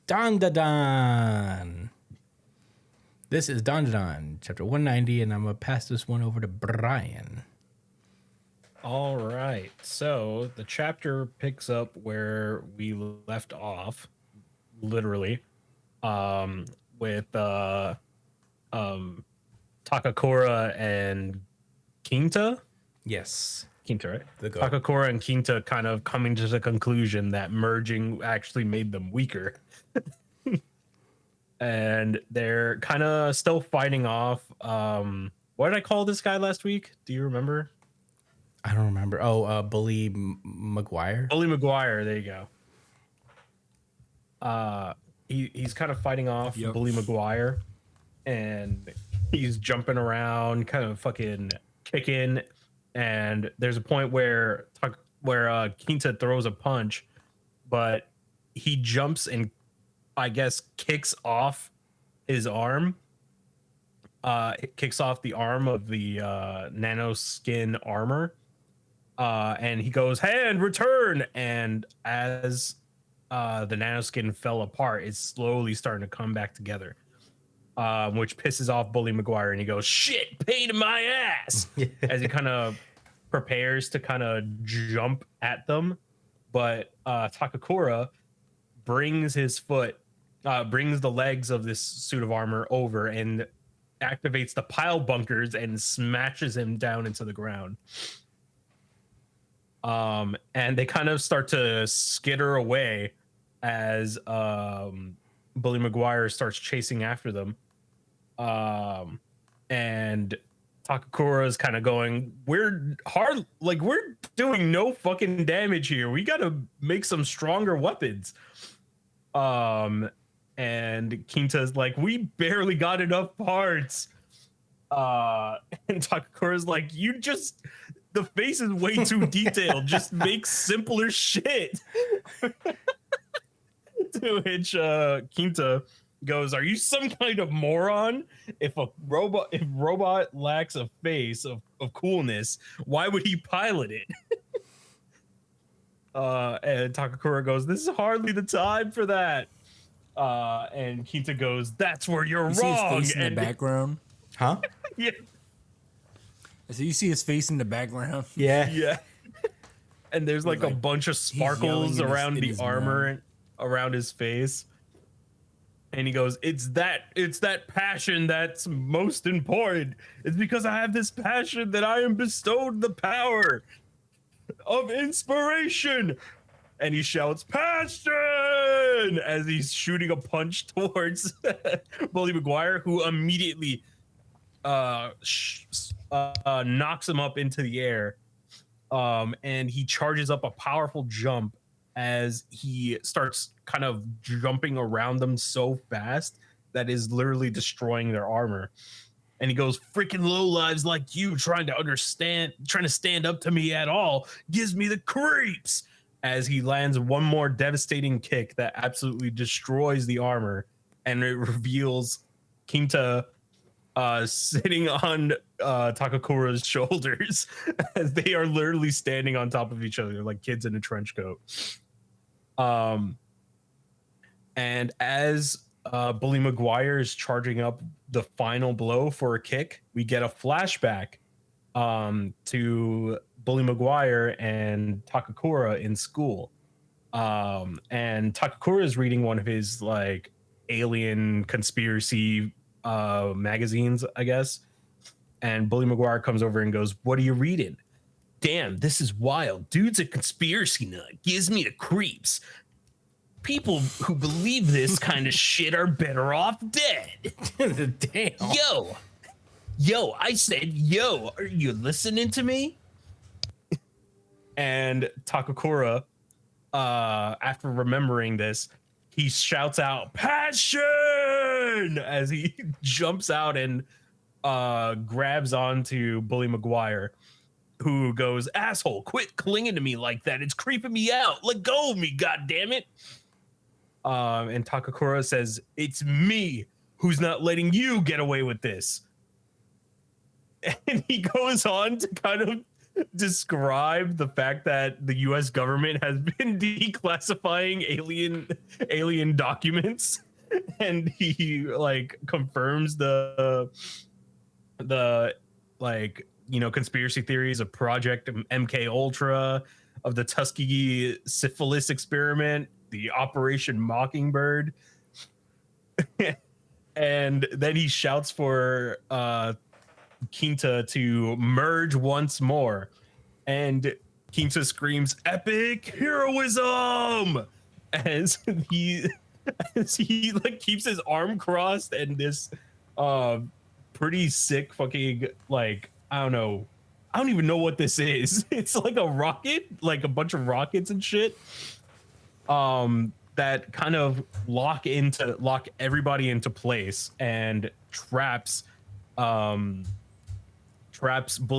Dandadan. This is Dandadan, chapter 190, and I'm going to pass this one over to Brian. All right. So the chapter picks up where we left off, literally, with Takakura and Kinta. Yes. Kinta, right? The goat. Takakura and Kinta kind of coming to the conclusion that merging actually made them weaker. And they're kind of still fighting off. What did I call this guy last week? Do you remember? I don't remember. Oh, Bully McGuire. Bully McGuire. There you go. He's kind of fighting off Bully McGuire, and he's jumping around, kind of fucking kicking. And there's a point where Kinta throws a punch, but he jumps and I guess kicks off his arm. It kicks off the arm of the nano skin armor. And he goes, hand return. And as the nanoskin fell apart, it's slowly starting to come back together, which pisses off Bully McGuire. And he goes, shit, pain in my ass, as he kind of prepares to kind of jump at them. But Takakura brings his foot, brings the legs of this suit of armor over and activates the pile bunkers and smashes him down into the ground. And they kind of start to skitter away as Bully McGuire starts chasing after them. And Takakura is kind of going, we're doing no fucking damage here. We got to make some stronger weapons. And Kinta's like, we barely got enough parts. And Takakura's like, the face is way too detailed. Just make simpler shit. To which Kinta goes, are you some kind of moron? If robot lacks a face of coolness, why would he pilot it? And Takakura goes, this is hardly the time for that. And Kinta goes, that's where you're wrong. See his face in the background? Huh? Yeah. So you see his face in the background? Yeah. Yeah. And there's like a bunch of sparkles around the armor and around his face. And he goes, it's that passion that's most important. It's because I have this passion that I am bestowed the power of inspiration. And he shouts, passion, as he's shooting a punch towards Bully McGuire, who immediately knocks him up into the air. And he charges up a powerful jump as he starts kind of jumping around them so fast that is literally destroying their armor. And he goes, freaking lowlives like you trying to stand up to me at all gives me the creeps, as he lands one more devastating kick that absolutely destroys the armor. And it reveals Kinta sitting on Takakura's shoulders as they are literally standing on top of each other like kids in a trench coat. And as Bully McGuire is charging up the final blow for a kick, we get a flashback to Bully McGuire and Takakura in school. And Takakura is reading one of his like alien conspiracy magazines, I guess. And Bully McGuire comes over and goes, what are you reading? Damn, this is wild. Dude's a conspiracy nut. Gives me the creeps. People who believe this kind of shit are better off dead. Damn. Yo, I said, yo, are you listening to me? And Takakura, after remembering this, he shouts out, passion, as he jumps out and grabs onto Bully McGuire, who goes, asshole, quit clinging to me like that. It's creeping me out. Let go of me, goddammit. And Takakura says, it's me who's not letting you get away with this. And he goes on to kind of describe the fact that the U.S. government has been declassifying alien documents, and he like confirms the like conspiracy theories of Project MK Ultra, of the Tuskegee syphilis experiment, the Operation Mockingbird, and then he shouts for Quinta to merge once more, and Quinta screams "epic heroism" as he like keeps his arm crossed, and this pretty sick fucking like I don't even know what this is. It's like a rocket, like a bunch of rockets and shit. That kind of lock everybody into place and traps Bully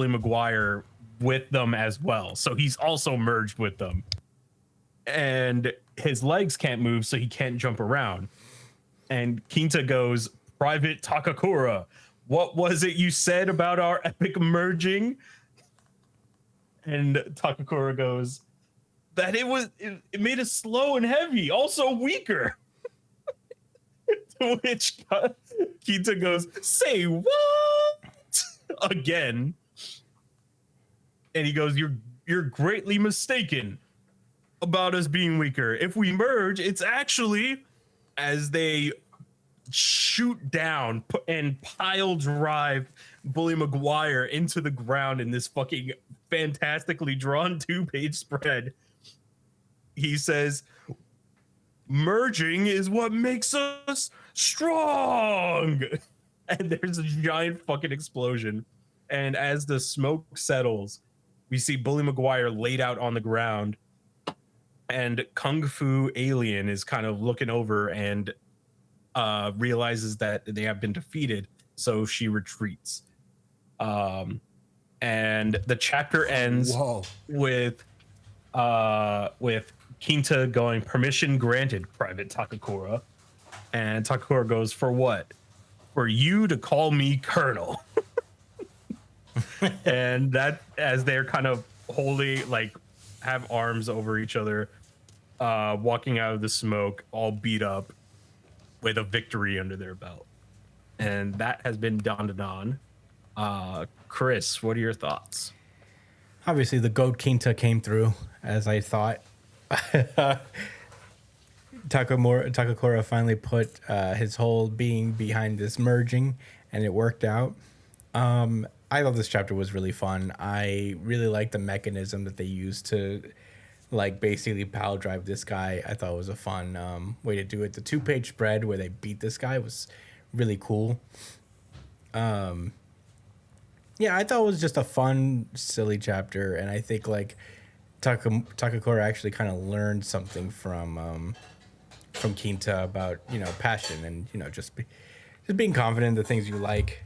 Maguire with them as well. So he's also merged with them. And his legs can't move, so he can't jump around. And Quinta goes, "Private Takakura, what was it you said about our epic merging?" And Takakura goes, that it made us slow and heavy, also weaker. To which Quinta goes, "Say what?" again. And he goes, You're greatly mistaken about us being weaker. If we merge, it's actually," as they shoot down and pile drive Bully Maguire into the ground in this fucking fantastically drawn 2-page spread. He says, "Merging is what makes us strong." And there's a giant fucking explosion. And as the smoke settles, we see Bully Maguire laid out on the ground. And Kung Fu Alien is kind of looking over and realizes that they have been defeated. So she retreats. And the chapter ends with Quinta going, "Permission granted, Private Takakura." And Takakura goes, "For what?" "For you to call me Colonel." And that, as they're kind of holding, like, have arms over each other, walking out of the smoke, all beat up with a victory under their belt. And that has been Dandadan. Chris, what are your thoughts? Obviously, the goat Quinta came through, as I thought. Takakura finally put his whole being behind this merging, and it worked out. I thought this chapter was really fun. I really liked the mechanism that they used to, like, basically pile drive this guy. I thought it was a fun way to do it. The 2-page spread where they beat this guy was really cool. Yeah, I thought it was just a fun, silly chapter, and I think like Takakura actually kind of learned something from Quinta about passion and just being confident in the things you like.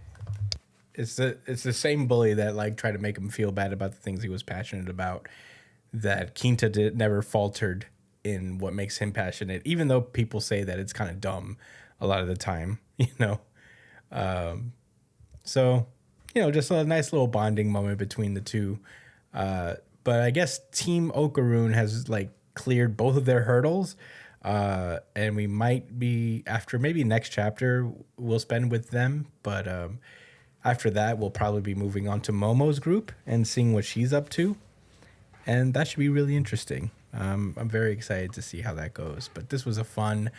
It's the same bully that like tried to make him feel bad about the things he was passionate about. That Quinta never faltered in what makes him passionate, even though people say that it's kind of dumb a lot of the time. So. Just a nice little bonding moment between the two. But I guess Team Okaroon has like cleared both of their hurdles. And we might be, after maybe next chapter, we'll spend with them. But after that, we'll probably be moving on to Momo's group and seeing what she's up to. And that should be really interesting. I'm very excited to see how that goes. But this was a fun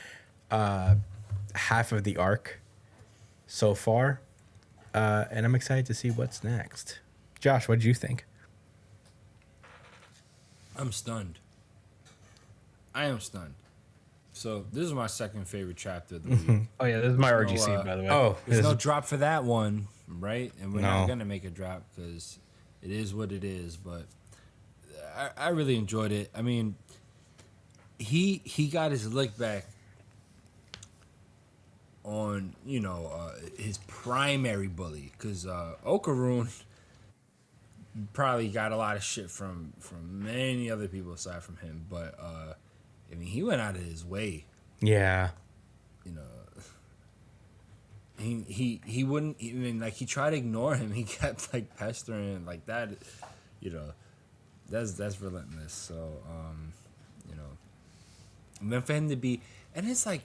half of the arc so far. And I'm excited to see what's next. Josh, what did you think? I'm stunned. I am stunned. So this is my second favorite chapter of the week. Oh yeah, this is my RGC, by the way. Oh, There's no drop for that one, right? And we're not gonna make a drop because it is what it is. But I really enjoyed it. I mean, he got his lick back on his primary bully, because Okaroon probably got a lot of shit from many other people aside from him, but I mean, he went out of his way. Yeah. He wouldn't even, like, he tried to ignore him. He kept like pestering him like that. you know, that's relentless. So, you know, and then for him to be, and it's like,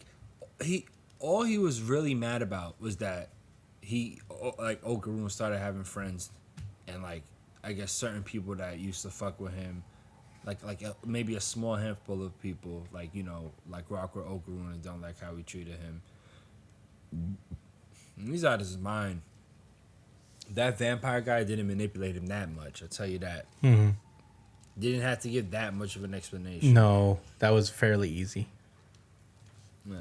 all he was really mad about was that Okaroon started having friends, and like, I guess certain people that used to fuck with him, maybe a small handful of people, like, you know, like rock with Okaroon and don't like how we treated him. And he's out of his mind. That vampire guy didn't manipulate him that much, I'll tell you that. Mm-hmm. Didn't have to give that much of an explanation. No, that was fairly easy. Yeah.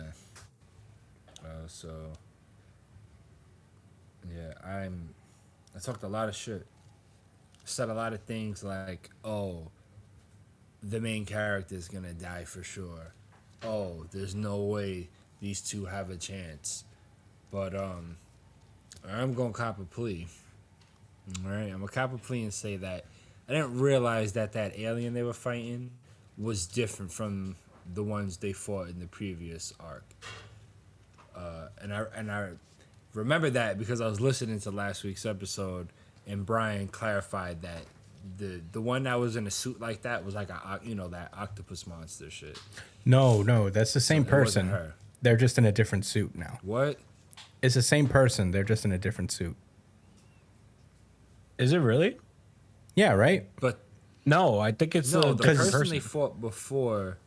So, yeah, I talked a lot of shit. Said a lot of things like, oh, the main character is gonna die for sure. Oh, there's no way these two have a chance. But I'm gonna cop a plea. All right, I'm gonna cop a plea and say that I didn't realize that alien they were fighting was different from the ones they fought in the previous arc. And I remember that because I was listening to last week's episode, and Brian clarified that the one that was in a suit like that was like that octopus monster shit. No, that's the same So it wasn't person. her. They're just in a different suit now. What? It's the same person. They're just in a different suit. Is it really? Yeah, right? But No, I think it's no, a the different person person. they fought before.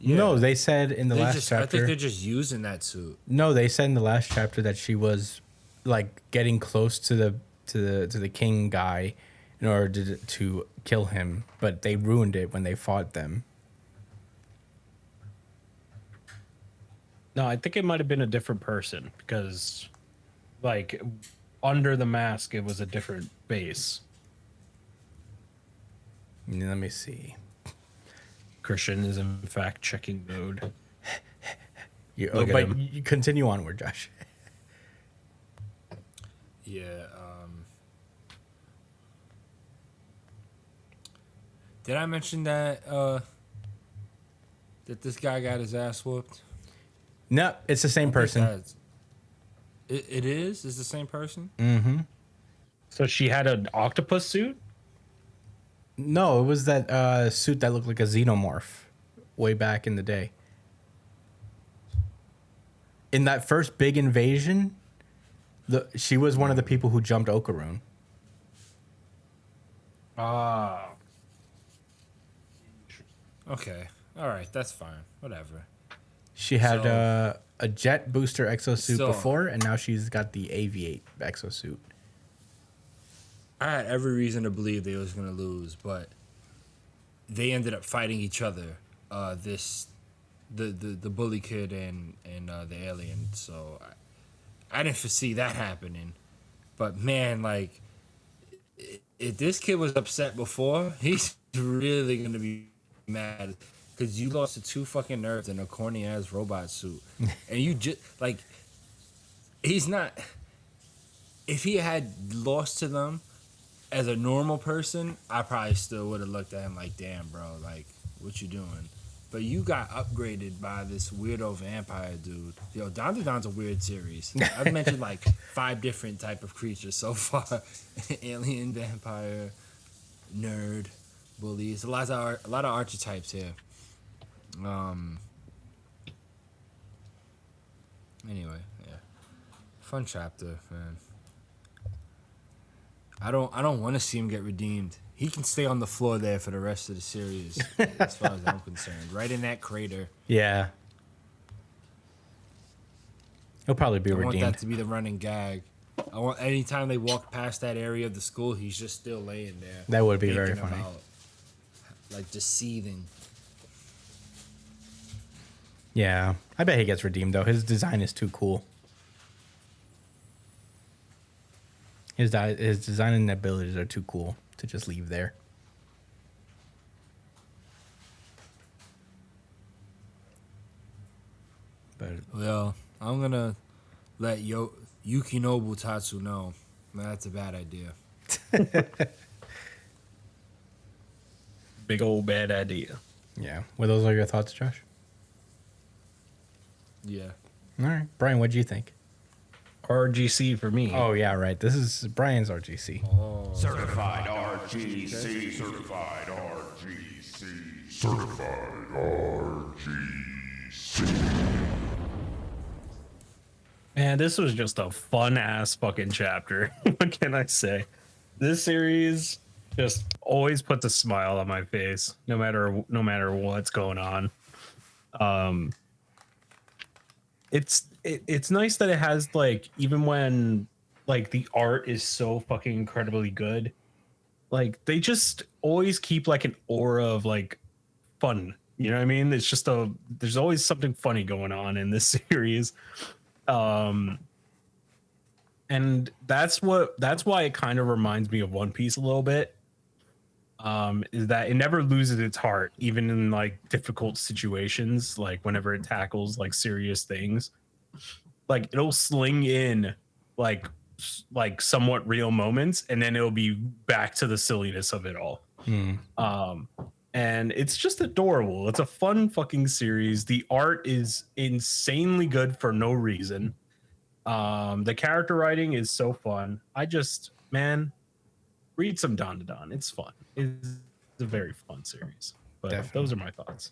No, they said in the last I chapter. think they're just using that suit. No, they said in the last chapter that she was like getting close to the king guy in order to kill him, but they ruined it when they fought them. No, I think it might have been a different person because, like, under the mask, it was a different base. Let me see. Christian is in fact checking mode. But you continue onward, Josh. Yeah. Did I mention that that this guy got his ass whooped? No, it's the same person. It is? It's the same person? Mm-hmm. So she had an octopus suit? No, it was that suit that looked like a xenomorph way back in the day. In that first big invasion, she was one of the people who jumped Okaroon. Ah. Okay. All right. That's fine. Whatever. She had a jet booster exosuit So- before, and now she's got the Aviate exosuit. I had every reason to believe they was going to lose, but they ended up fighting each other. The bully kid and the alien. So I didn't foresee that happening. But man, like, if this kid was upset before, he's really going to be mad because you lost to two fucking nerds in a corny ass robot suit. And you just, like, he's not. If he had lost to them as a normal person, I probably still would have looked at him like, damn, bro, like, what you doing? But you got upgraded by this weirdo vampire dude. Yo, Dandadan's a weird series. I've mentioned like 5 different type of creatures so far: alien, vampire, nerd, bullies. A lot of archetypes here. Anyway, yeah, fun chapter, man. I don't want to see him get redeemed. He can stay on the floor there for the rest of the series, as far as I'm concerned. Right in that crater. Yeah. He'll probably be I redeemed. want that to be the running gag. I want anytime they walk past that area of the school, he's just still laying there. That would be very thinking funny. about, like, just seething. Yeah. I bet he gets redeemed, though. His design is too cool. His design and abilities are too cool to just leave there. But Well, I'm gonna let Yukinobu Tatsu know that's a bad idea. Big old bad idea. yeah. Were those all your thoughts, Josh? Yeah. All right. Brian, what'd you think? RGC for me. Oh, yeah, right. This is Brian's RGC. Oh. Certified RG. RGC certified RGC certified RGC. Man, this was just a fun ass fucking chapter. What can I say? This series just always puts a smile on my face, no matter what's going on. It's nice that it has, like, even when like the art is so fucking incredibly good, like they just always keep like an aura of like fun. You know what I mean? It's just there's always something funny going on in this series. And that's why it kind of reminds me of One Piece a little bit. Is that it never loses its heart, even in like difficult situations, like whenever it tackles like serious things. Like it'll sling in like somewhat real moments, and then it'll be back to the silliness of it all. And it's just adorable. It's a fun fucking series. The art is insanely good for no reason. The character writing is so fun. Man, read some Dandadan. It's fun. It's a very fun series. But Definitely. those are my thoughts.